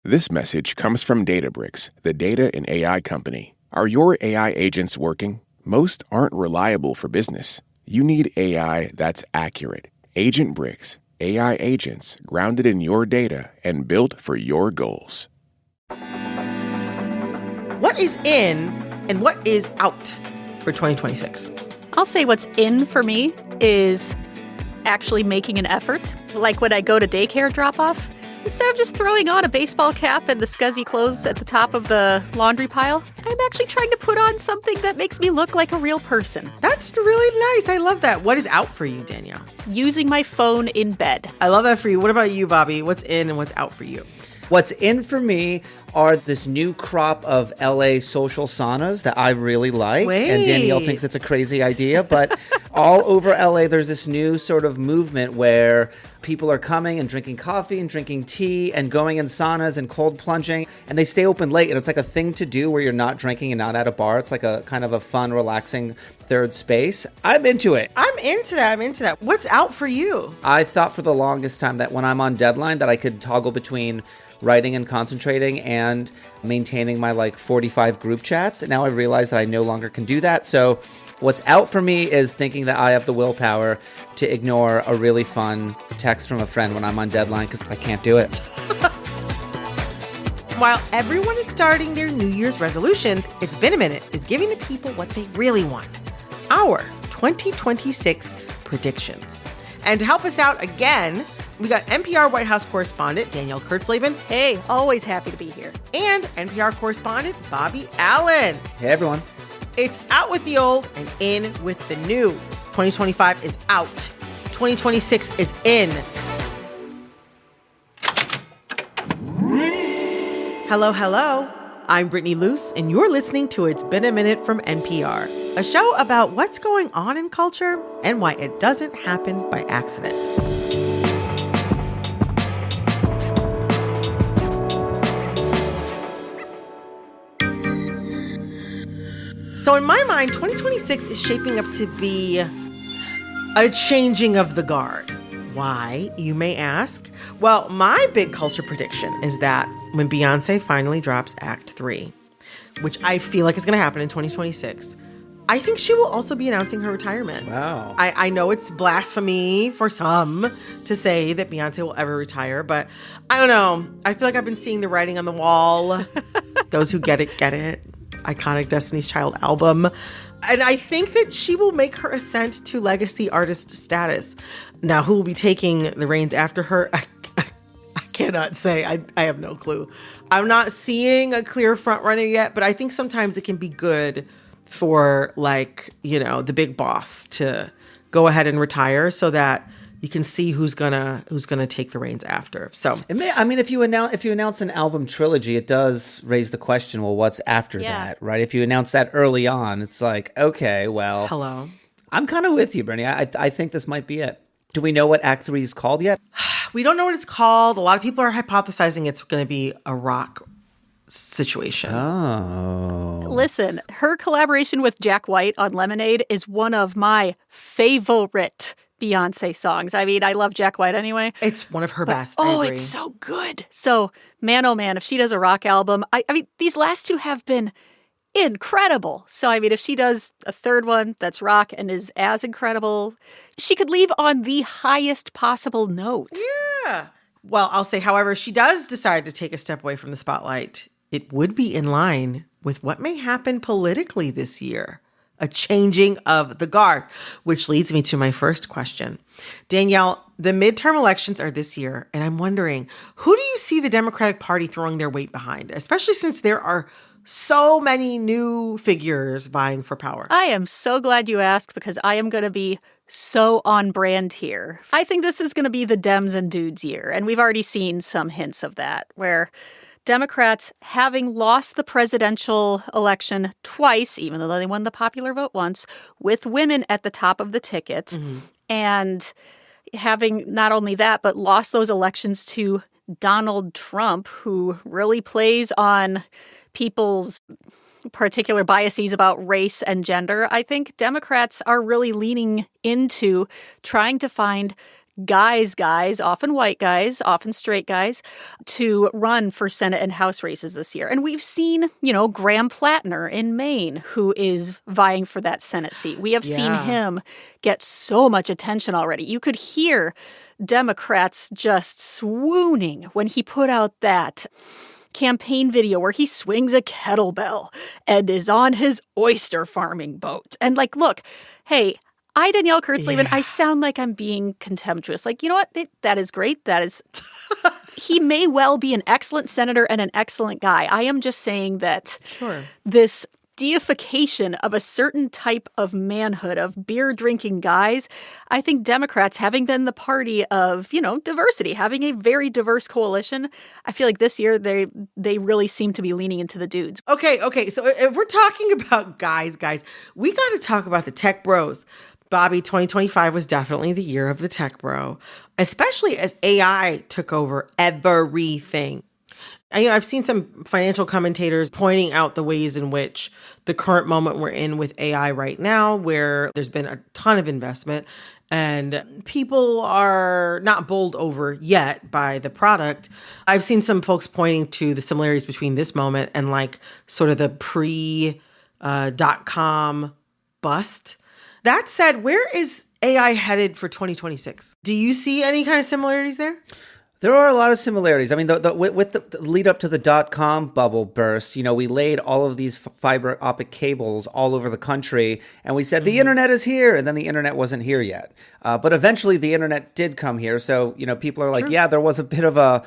This message comes from Databricks, the data and AI company. Are your AI agents working? Most aren't reliable for business. You need AI that's accurate. Agent Bricks, AI agents grounded in your data and built for your goals. What is in and what is out for 2026? I'll say what's in for me is actually making an effort. Like when I go to daycare drop-off, instead of just throwing on a baseball cap and the scuzzy clothes at the top of the laundry pile, I'm actually trying to put on something that makes me look like a real person. That's really nice. I love that. What is out for you, Danielle? Using my phone in bed. I love that for you. What about you, Bobby? What's in and what's out for you? What's in for me are this new crop of LA social saunas that I really like. Wait. And Danielle thinks it's a crazy idea, but all over LA, there's this new sort of movement where people are coming and drinking coffee and drinking tea and going in saunas and cold plunging, and they stay open late. And it's like a thing to do where you're not drinking and not at a bar. It's like a kind of a fun, relaxing third space. I'm into it. I'm into that. What's out for you? I thought for the longest time that when I'm on deadline that I could toggle between writing and concentrating and maintaining my 45 group chats. And now I realize that I no longer can do that. So what's out for me is thinking that I have the willpower to ignore a really fun text from a friend when I'm on deadline because I can't do it. While everyone is starting their New Year's resolutions, It's Been a Minute is giving the people what they really want. Our 2026 predictions. And to help us out again, we got NPR White House correspondent Danielle Kurtzleben. Hey, always happy to be here. And NPR correspondent Bobby Allen. Hey, everyone. It's out with the old and in with the new. 2025 is out. 2026 is in. Hello. I'm Brittany Luce, and you're listening to It's Been a Minute from NPR, a show about what's going on in culture and why it doesn't happen by accident. So in my mind, 2026 is shaping up to be a changing of the guard. Why, you may ask? Well, my big culture prediction is that when Beyoncé finally drops Act 3, which I feel like is going to happen in 2026, I think she will also be announcing her retirement. Wow. I know it's blasphemy for some to say that Beyoncé will ever retire, but I don't know. I feel like I've been seeing the writing on the wall. Those who get it, get it. Iconic Destiny's Child album. And I think that she will make her ascent to legacy artist status. Now, who will be taking the reins after her? I cannot say. I have no clue. I'm not seeing a clear front runner yet, but I think sometimes it can be good for the big boss to go ahead and retire so that you can see who's gonna take the reins after. So if you announce an album trilogy, it does raise the question, well, what's after that, right? If you announce that early on, it's like, okay, well, hello. I'm kind of with you, Brittany. I think this might be it. Do we know what Act 3 is called yet? We don't know what it's called. A lot of people are hypothesizing it's going to be a rock situation. Oh. Listen, her collaboration with Jack White on Lemonade is one of my favorite Beyoncé songs. I mean, I love Jack White anyway. It's one of her best. Oh, it's so good. So, man, oh man, if she does a rock album, I mean, these last two have been incredible. So, I mean, if she does a third one that's rock and is as incredible, she could leave on the highest possible note. Yeah. Well, I'll say, however, she does decide to take a step away from the spotlight, it would be in line with what may happen politically this year. A changing of the guard, which leads me to my first question. Danielle, the midterm elections are this year, and I'm wondering, who do you see the Democratic Party throwing their weight behind, especially since there are so many new figures vying for power? I am so glad you asked because I am going to be so on brand here. I think this is going to be the Dems and Dudes year, and we've already seen some hints of that, where Democrats, having lost the presidential election twice, even though they won the popular vote once, with women at the top of the ticket, and having not only that, but lost those elections to Donald Trump, who really plays on people's particular biases about race and gender, I think Democrats are really leaning into trying to find guys, often white guys, often straight guys, to run for Senate and House races this year. And we've seen, Graham Plattner in Maine, who is vying for that Senate seat. We have seen him get so much attention already. You could hear Democrats just swooning when he put out that campaign video where he swings a kettlebell and is on his oyster farming boat. And look, hey, Danielle Kurtzleben, I sound like I'm being contemptuous. You know what? That is great. That is, he may well be an excellent senator and an excellent guy. I am just saying that this deification of a certain type of manhood, of beer-drinking guys, I think Democrats, having been the party of, diversity, having a very diverse coalition, I feel like this year they really seem to be leaning into the dudes. Okay. So if we're talking about guys, we got to talk about the tech bros. Bobby, 2025 was definitely the year of the tech bro, especially as AI took over everything. I've seen some financial commentators pointing out the ways in which the current moment we're in with AI right now, where there's been a ton of investment and people are not bowled over yet by the product. I've seen some folks pointing to the similarities between this moment and sort of the pre-dot-com bust. That said, where is AI headed for 2026? Do you see any kind of similarities there? There are a lot of similarities. I mean, with the lead up to the dot-com bubble burst, we laid all of these fiber optic cables all over the country, and we said, the internet is here, and then the internet wasn't here yet. But eventually the internet did come here. So, people are like, yeah, there was a bit of a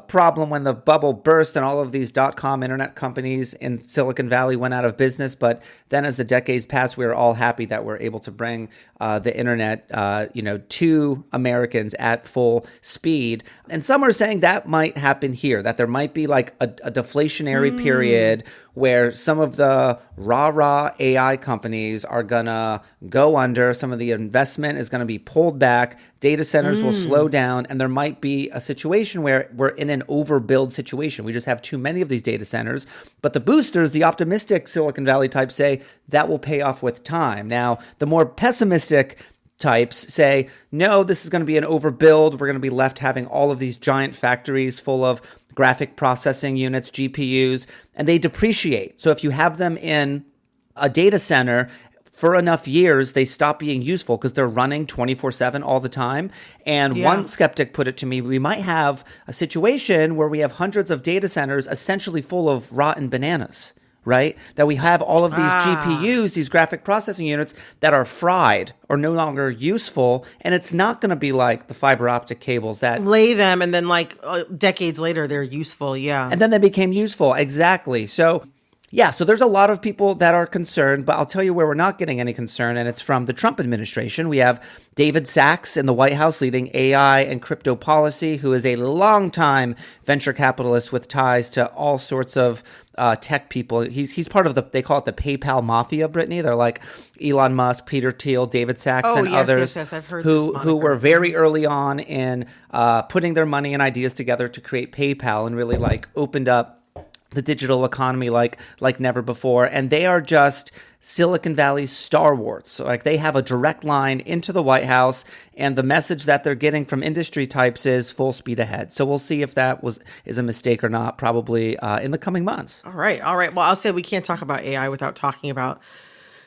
problem when the bubble burst and all of these dot-com internet companies in Silicon Valley went out of business. But then as the decades passed, we were all happy that we're able to bring the internet, to Americans at full speed. And some are saying that might happen here, that there might be a deflationary period where some of the rah-rah AI companies are going to go under. Some of the investment is going to be pulled back. Data centers will slow down. And there might be a situation where we're in an overbuild situation. We just have too many of these data centers. But the boosters, the optimistic Silicon Valley types, say that will pay off with time. Now, the more pessimistic types say, no, this is going to be an overbuild. We're going to be left having all of these giant factories full of graphic processing units, GPUs, and they depreciate. So if you have them in a data center for enough years, they stop being useful because they're running 24/7 all the time. And one skeptic put it to me, we might have a situation where we have hundreds of data centers essentially full of rotten bananas, right? That we have all of these GPUs, these graphic processing units that are fried or no longer useful. And it's not going to be like the fiber optic cables that lay them and then decades later, they're useful. Yeah. And then they became useful. Exactly. So so there's a lot of people that are concerned, but I'll tell you where we're not getting any concern, and it's from the Trump administration. We have David Sachs in the White House leading AI and crypto policy, who is a longtime venture capitalist with ties to all sorts of tech people. He's part of they call it the PayPal mafia, Brittany. They're like Elon Musk, Peter Thiel, David Sachs, and others I've heard who were very early on in putting their money and ideas together to create PayPal and really opened up the digital economy like never before. And they are just Silicon Valley's Star Wars. So they have a direct line into the White House, and the message that they're getting from industry types is full speed ahead. So we'll see if that is a mistake or not, probably in the coming months. All right. Well, I'll say we can't talk about AI without talking about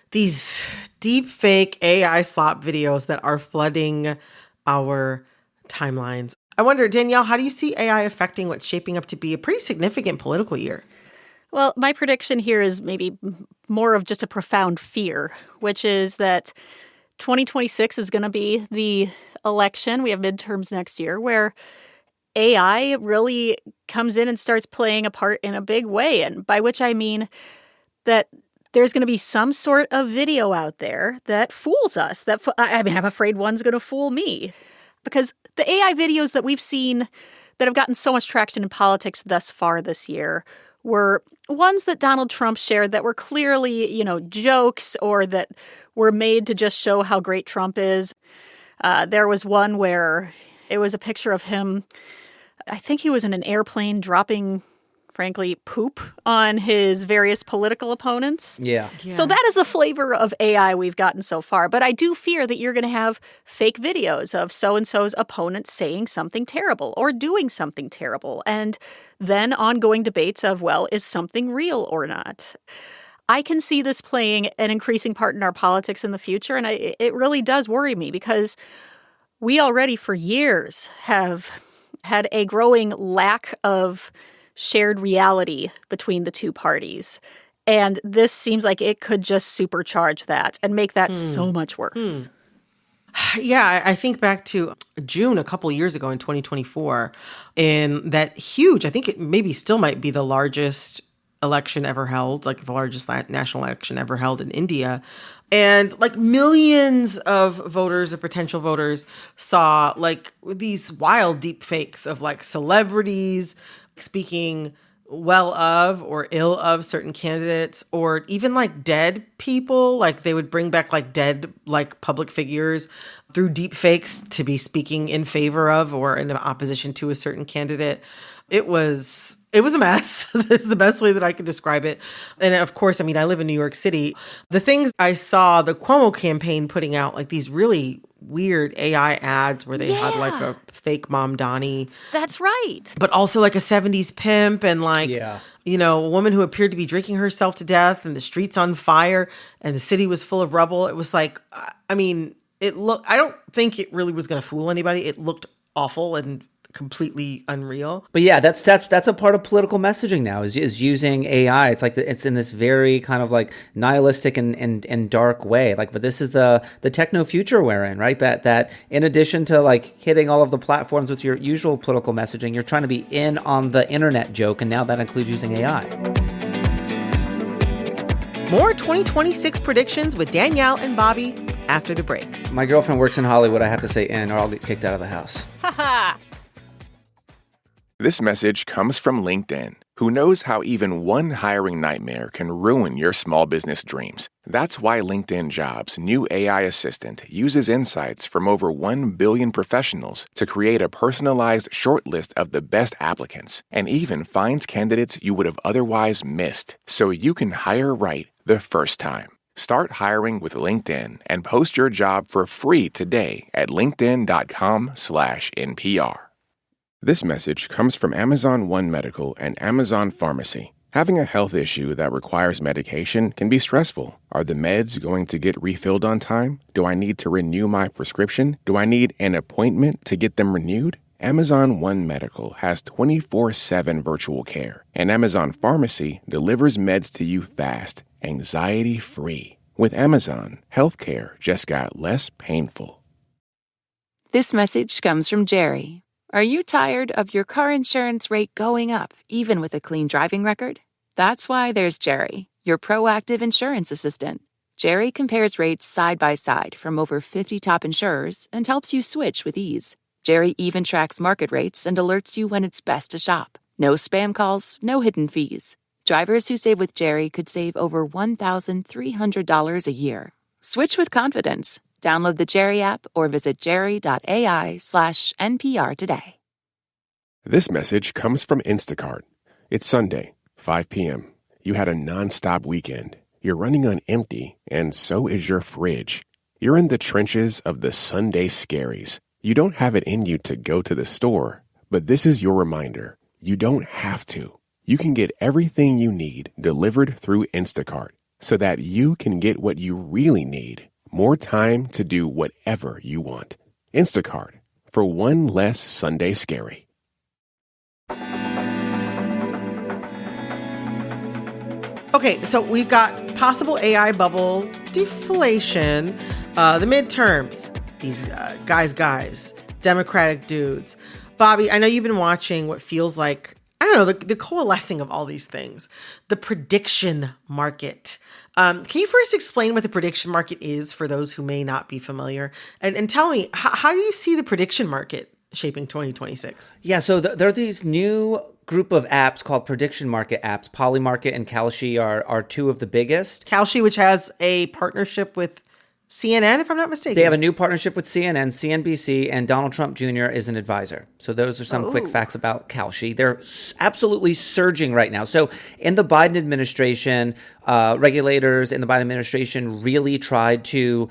these deep fake AI slop videos that are flooding our timelines. I wonder, Danielle, how do you see AI affecting what's shaping up to be a pretty significant political year? Well, my prediction here is maybe more of just a profound fear, which is that 2026 is going to be the election. We have midterms next year where AI really comes in and starts playing a part in a big way. And by which I mean that there's going to be some sort of video out there that fools us. I'm afraid one's going to fool me. Because the AI videos that we've seen that have gotten so much traction in politics thus far this year were ones that Donald Trump shared that were clearly, jokes or that were made to just show how great Trump is. There was one where it was a picture of him. I think he was in an airplane dropping frankly, poop on his various political opponents. Yeah. So that is the flavor of AI we've gotten so far. But I do fear that you're going to have fake videos of so-and-so's opponent saying something terrible or doing something terrible. And then ongoing debates of, well, is something real or not? I can see this playing an increasing part in our politics in the future. And it really does worry me because we already for years have had a growing lack of shared reality between the two parties. And this seems like it could just supercharge that and make that so much worse. Yeah, I think back to June a couple years ago in 2024, in that huge, I think it maybe still might be the largest election ever held, like the largest national election ever held in India. And like millions of voters or potential voters saw like these wild deep fakes of like celebrities speaking well of or ill of certain candidates, or even like dead people. Like they would bring back like dead like public figures through deep fakes to be speaking in favor of or in opposition to a certain candidate. It was a mess. That's the best way that I could describe it. And of course, I mean, I live in New York City. The things I saw the Cuomo campaign putting out, like these really weird AI ads where they had like a fake Mom Donnie. That's right. But also like a 70s pimp and like, you know, a woman who appeared to be drinking herself to death and the streets on fire and the city was full of rubble. It was like, I mean, I don't think it really was going to fool anybody. It looked awful and completely unreal. But yeah, that's a part of political messaging now is using AI. It's like it's in this very kind of like nihilistic and dark way. Like, but this is the techno future we're in, right? That in addition to like hitting all of the platforms with your usual political messaging, you're trying to be in on the internet joke, and now that includes using AI. More 2026 predictions with Danielle and Bobby after the break. My girlfriend works in Hollywood. I have to say in, or I'll get kicked out of the house. This message comes from LinkedIn, who knows how even one hiring nightmare can ruin your small business dreams. That's why LinkedIn Jobs' new AI assistant uses insights from over 1 billion professionals to create a personalized shortlist of the best applicants, and even finds candidates you would have otherwise missed, so you can hire right the first time. Start hiring with LinkedIn and post your job for free today at linkedin.com/NPR. This message comes from Amazon One Medical and Amazon Pharmacy. Having a health issue that requires medication can be stressful. Are the meds going to get refilled on time? Do I need to renew my prescription? Do I need an appointment to get them renewed? Amazon One Medical has 24/7 virtual care, and Amazon Pharmacy delivers meds to you fast, anxiety-free. With Amazon, healthcare just got less painful. This message comes from Jerry. Are you tired of your car insurance rate going up, even with a clean driving record? That's why there's Jerry, your proactive insurance assistant. Jerry compares rates side by side from over 50 top insurers and helps you switch with ease. Jerry even tracks market rates and alerts you when it's best to shop. No spam calls, no hidden fees. Drivers who save with Jerry could save over $1,300 a year. Switch with confidence. Download the Jerry app or visit jerry.ai/NPR today. This message comes from Instacart. It's Sunday, 5 p.m. You had a nonstop weekend. You're running on empty, and so is your fridge. You're in the trenches of the Sunday scaries. You don't have it in you to go to the store, but this is your reminder. You don't have to. You can get everything you need delivered through Instacart so that you can get what you really need. More time to do whatever you want. Instacart, for one less Sunday scary. Okay, so we've got possible AI bubble deflation, the midterms, these guys, Democratic dudes. Bobby, I know you've been watching what feels like, I don't know, the coalescing of all these things. The prediction market. Can you first explain what the prediction market is for those who may not be familiar? And tell me, how do you see the prediction market shaping 2026? Yeah, so there are these new group of apps called prediction market apps. Polymarket and Kalshi are two of the biggest. Kalshi, which has a partnership with CNN, if I'm not mistaken. They have a new partnership with CNN, CNBC, and Donald Trump Jr. is an advisor. So those are some quick facts about Kalshi. They're absolutely surging right now. So in the Biden administration, regulators in the Biden administration really tried to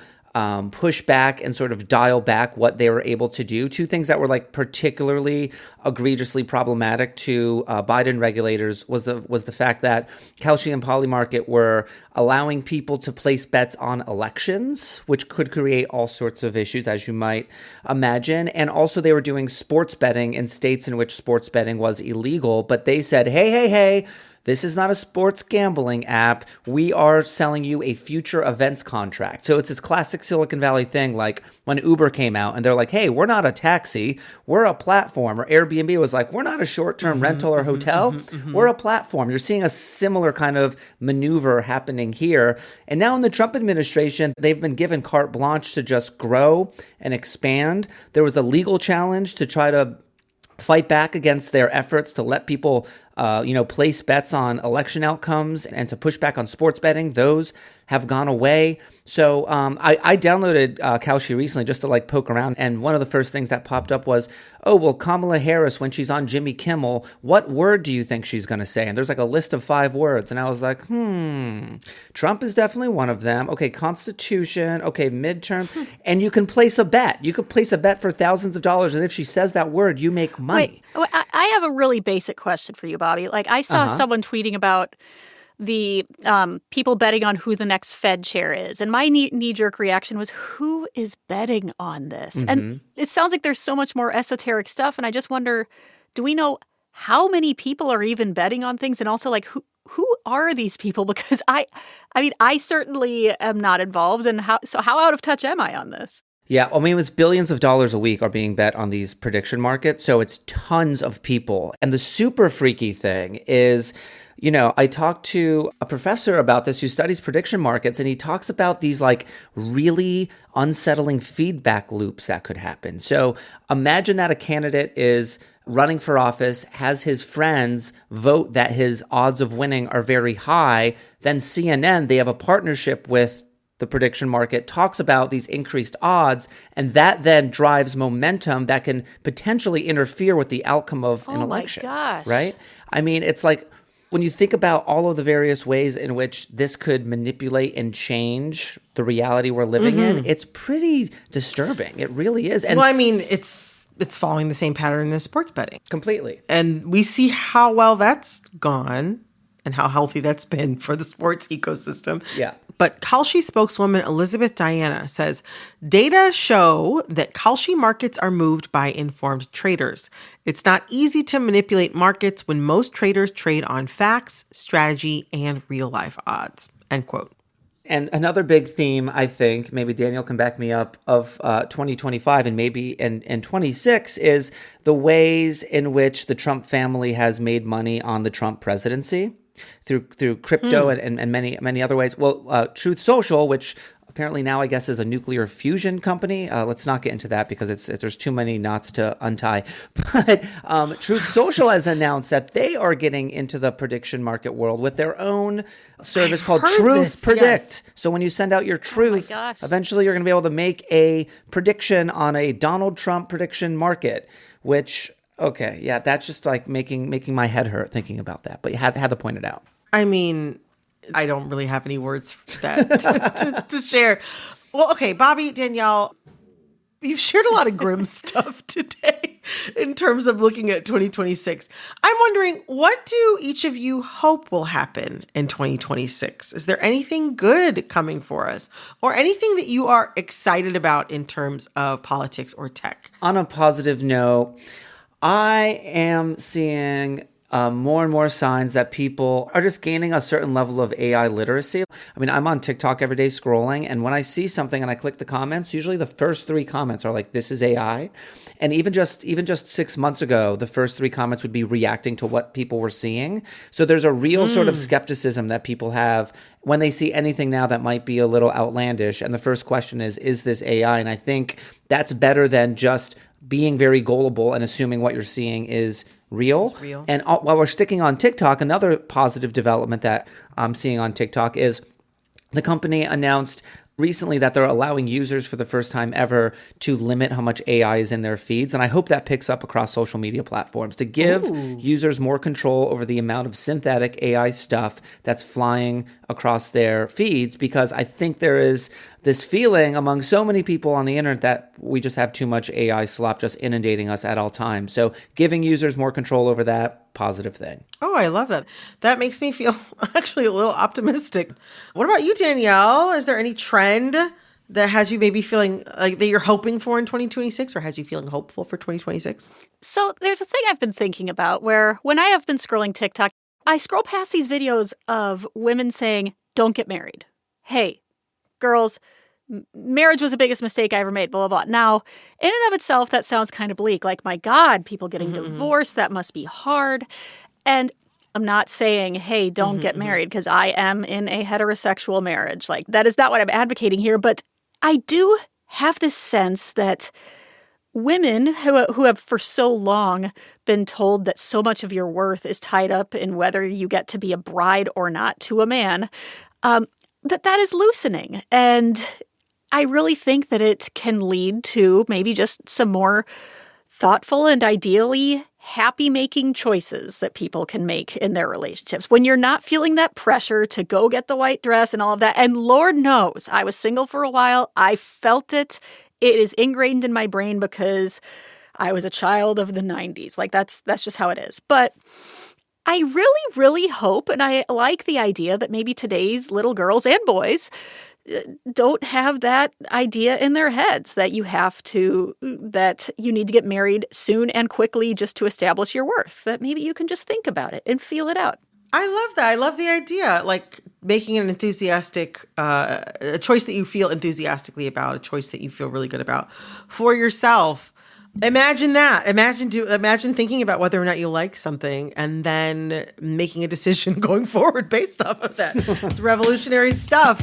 push back and sort of dial back what they were able to do. Two things that were like particularly egregiously problematic to Biden regulators was the fact that Kalshi and Polymarket were allowing people to place bets on elections, which could create all sorts of issues, as you might imagine. And also they were doing sports betting in states in which sports betting was illegal. But they said, hey, this is not a sports gambling app. We are selling you a future events contract. So it's this classic Silicon Valley thing, like when Uber came out and they're like, hey, we're not a taxi, we're a platform. Or Airbnb was like, we're not a short-term rental or hotel, we're a platform. You're seeing a similar kind of maneuver happening here. And now in the Trump administration, they've been given carte blanche to just grow and expand. There was a legal challenge to try to fight back against their efforts to let people, place bets on election outcomes and to push back on sports betting. Those have gone away. So I downloaded Kalshi recently just to like poke around. And one of the first things that popped up was, oh, well, Kamala Harris, when she's on Jimmy Kimmel, what word do you think she's going to say? And there's like a list of 5 words. And I was like, Trump is definitely one of them. Okay, Constitution. Okay, midterm. And you can place a bet. You could place a bet for thousands of dollars. And if she says that word, you make money. Wait, I have a really basic question for you, Bobby. Like I saw someone tweeting about the people betting on who the next Fed chair is. And my knee-jerk reaction was, who is betting on this? And it sounds like there's so much more esoteric stuff. And I just wonder, do we know how many people are even betting on things? And also, like, who are these people? Because I mean, I certainly am not involved. And how out of touch am I on this? Yeah, I mean, it was billions of dollars a week are being bet on these prediction markets. So it's tons of people. And the super freaky thing is, I talked to a professor about this who studies prediction markets, and he talks about these like really unsettling feedback loops that could happen. So imagine that a candidate is running for office, has his friends vote that his odds of winning are very high. Then CNN, they have a partnership with the prediction market, talks about these increased odds, and that then drives momentum that can potentially interfere with the outcome of an election. Oh my gosh. Right? I mean, it's like, when you think about all of the various ways in which this could manipulate and change the reality we're living in, it's pretty disturbing. It really is. And well, I mean, it's following the same pattern as sports betting. Completely. And we see how well that's gone and how healthy that's been for the sports ecosystem. Yeah. But Kalshi spokeswoman Elizabeth Diana says data show that Kalshi markets are moved by informed traders. It's not easy to manipulate markets when most traders trade on facts, strategy, and real-life odds, end quote. And another big theme, I think, maybe Daniel can back me up, of 2025 and maybe in 26 is the ways in which the Trump family has made money on the Trump presidency through crypto and many other ways. Well, Truth Social, which apparently now I guess is a nuclear fusion company. Let's not get into that because there's too many knots to untie. But Truth Social has announced that they are getting into the prediction market world with their own service called Truth Predict. Yes. So when you send out your truth, eventually you're going to be able to make a prediction on a Donald Trump prediction market, which... Okay, yeah, that's just like making my head hurt thinking about that. But you had to point it out. I mean, I don't really have any words for that to share. Well, okay, Bobby, Danielle, you've shared a lot of grim stuff today in terms of looking at 2026. I'm wondering, what do each of you hope will happen in 2026? Is there anything good coming for us or anything that you are excited about in terms of politics or tech? On a positive note, I am seeing more and more signs that people are just gaining a certain level of AI literacy. I mean, I'm on TikTok every day scrolling, and when I see something and I click the comments, usually the first 3 comments are like, this is AI. And even just 6 months ago, the first 3 comments would be reacting to what people were seeing. So there's a real sort of skepticism that people have when they see anything now that might be a little outlandish. And the first question is this AI? And I think that's better than just being very gullible and assuming what you're seeing is real. And while we're sticking on TikTok, another positive development that I'm seeing on TikTok is the company announced recently that they're allowing users for the first time ever to limit how much AI is in their feeds. And I hope that picks up across social media platforms to give users more control over the amount of synthetic AI stuff that's flying across their feeds, because I think there is this feeling among so many people on the internet that we just have too much AI slop just inundating us at all times. So giving users more control over that, positive thing. Oh, I love that. That makes me feel actually a little optimistic. What about you, Danielle? Is there any trend that has you maybe feeling like that you're hoping for in 2026, or has you feeling hopeful for 2026? So there's a thing I've been thinking about where when I have been scrolling TikTok, I scroll past these videos of women saying, don't get married. Hey, girls, marriage was the biggest mistake I ever made, blah, blah, blah. Now, in and of itself, that sounds kind of bleak. Like, my God, people getting divorced, that must be hard. And I'm not saying, hey, don't get married, because I am in a heterosexual marriage. Like, that is not what I'm advocating here. But I do have this sense that women who have for so long been told that so much of your worth is tied up in whether you get to be a bride or not to a man, that is loosening. And I really think that it can lead to maybe just some more thoughtful and ideally happy-making choices that people can make in their relationships when you're not feeling that pressure to go get the white dress and all of that. And Lord knows, I was single for a while. I felt it. It is ingrained in my brain because I was a child of the 90s. Like, that's just how it is. But I really, really hope, and I like the idea that maybe today's little girls and boys don't have that idea in their heads that you need to get married soon and quickly just to establish your worth. That maybe you can just think about it and feel it out. I love that. I love the idea. Like making an enthusiastic, a choice that you feel enthusiastically about, a choice that you feel really good about for yourself. Imagine that. Imagine thinking about whether or not you like something and then making a decision going forward based off of that. It's revolutionary stuff.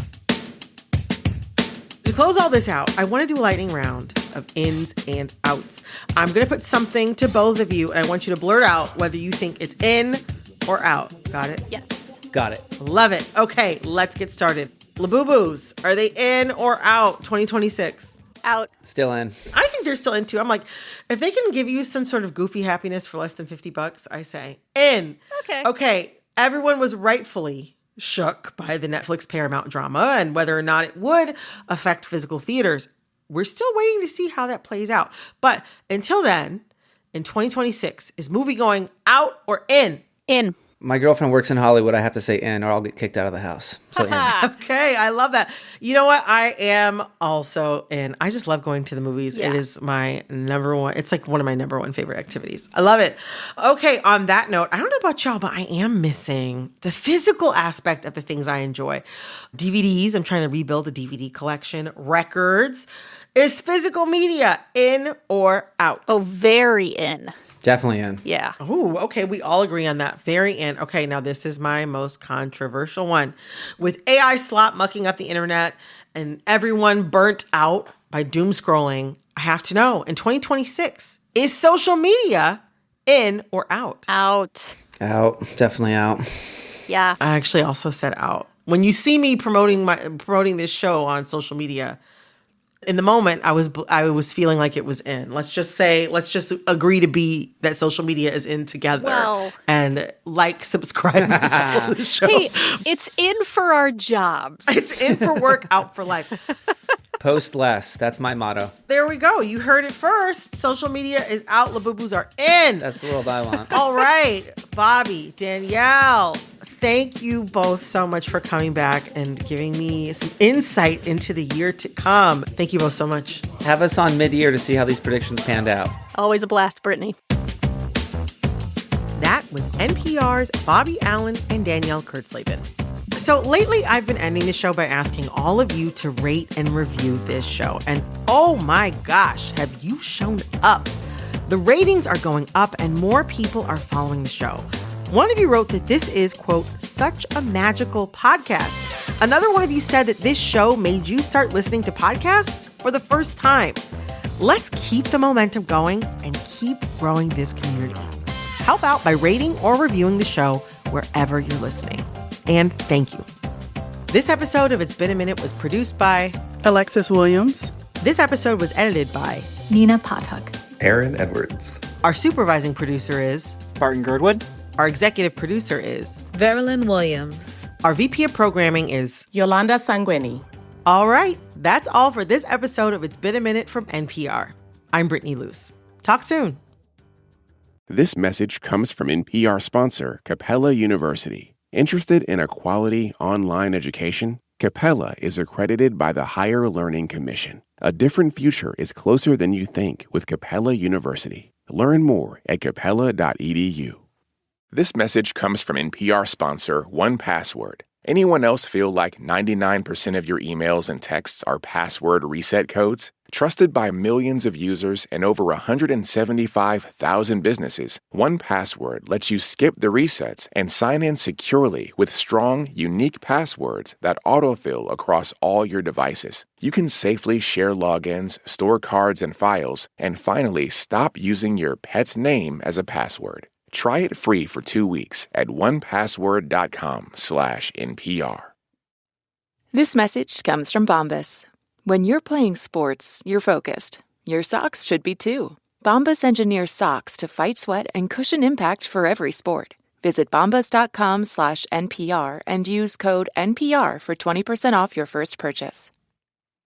To close all this out, I want to do a lightning round of ins and outs. I'm going to put something to both of you, and I want you to blurt out whether you think it's in or out. Got it? Yes. Got it. Love it. Okay, let's get started. Labubu's, are they in or out 2026? Out. Still in. I think they're still in too. I'm like, if they can give you some sort of goofy happiness for less than $50, I say in. Okay. Everyone was rightfully shook by the Netflix Paramount drama and whether or not it would affect physical theaters. We're still waiting to see how that plays out. But until then, in 2026, is movie going out or in? In. My girlfriend works in Hollywood. I have to say in, or I'll get kicked out of the house. So in. Okay, I love that. You know what? I am also in. I just love going to the movies. Yeah. It is my number one. It's like one of my number one favorite activities. I love it. Okay, on that note, I don't know about y'all, but I am missing the physical aspect of the things I enjoy. DVDs. I'm trying to rebuild a DVD collection. Records. Is physical media in or out? Oh, very in. Definitely in. Yeah. Oh, okay. We all agree on that. Very in. Okay, now this is my most controversial one. With AI slop mucking up the internet and everyone burnt out by doom scrolling, I have to know, in 2026, is social media in or out? Out. Out. Definitely out. Yeah. I actually also said out. When you see me promoting this show on social media, in the moment, I was feeling like it was in. Let's just agree to be that social media is in together. Well, and subscribe to the show. Hey, it's in for our jobs. It's in for work, out for life. Post less. That's my motto. There we go. You heard it first. Social media is out. Labubus are in. That's the world I want. All right. Bobby, Danielle, thank you both so much for coming back and giving me some insight into the year to come. Thank you both so much. Have us on mid-year to see how these predictions panned out. Always a blast, Brittany. That was NPR's Bobby Allen and Danielle Kurtzleben. So lately, I've been ending the show by asking all of you to rate and review this show. And oh my gosh, have you shown up? The ratings are going up and more people are following the show. One of you wrote that this is, quote, such a magical podcast. Another one of you said that this show made you start listening to podcasts for the first time. Let's keep the momentum going and keep growing this community. Help out by rating or reviewing the show wherever you're listening. And thank you. This episode of It's Been a Minute was produced by Alexis Williams. This episode was edited by Nina Patak. Aaron Edwards. Our supervising producer is Barton Girdwood. Our executive producer is Verilyn Williams. Our VP of programming is Yolanda Sanguini. All right, that's all for this episode of It's Been a Minute from NPR. I'm Brittany Luce. Talk soon. This message comes from NPR sponsor Capella University. Interested in a quality online education? Capella is accredited by the Higher Learning Commission. A different future is closer than you think with Capella University. Learn more at capella.edu. This message comes from NPR sponsor 1Password. Anyone else feel like 99% of your emails and texts are password reset codes? Trusted by millions of users and over 175,000 businesses, 1Password lets you skip the resets and sign in securely with strong, unique passwords that autofill across all your devices. You can safely share logins, store cards and files, and finally stop using your pet's name as a password. Try it free for 2 weeks at onepassword.com/NPR. This message comes from Bombas. When you're playing sports, you're focused. Your socks should be too. Bombas engineers socks to fight sweat and cushion impact for every sport. Visit bombas.com/NPR and use code NPR for 20% off your first purchase.